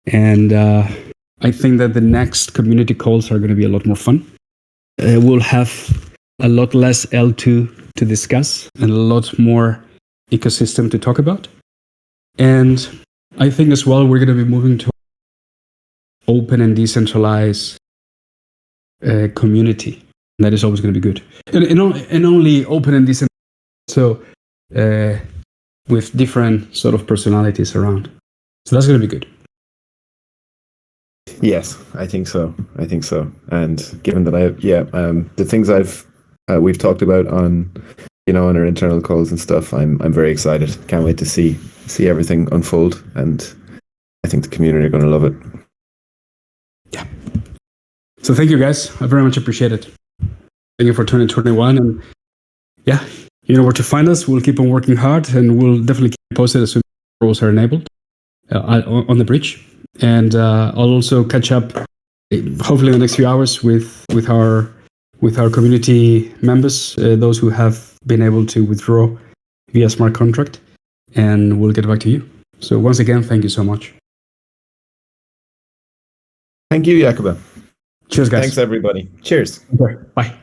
And I think that the next community calls are going to be a lot more fun. We'll have a lot less L2 to discuss and a lot more ecosystem to talk about. And I think as well, we're going to be moving to open and decentralized community. That is always going to be good. And only open and decentralized, so with different sort of personalities around. So that's going to be good. Yes, I think so. And given that the things we've talked about on our internal calls and stuff, I'm very excited. Can't wait to see everything unfold, and I think the community are going to love it. Yeah. So thank you guys. I very much appreciate it. Thank you for 2021, and yeah, you know where to find us. We'll keep on working hard, and we'll definitely keep you posted as soon as roles are enabled on the bridge. And I'll also catch up, hopefully in the next few hours, with our community members, those who have been able to withdraw via smart contract, and we'll get back to you. So once again, thank you so much. Thank you, Jacobo. Cheers, guys. Thanks, everybody. Cheers. Okay. Bye.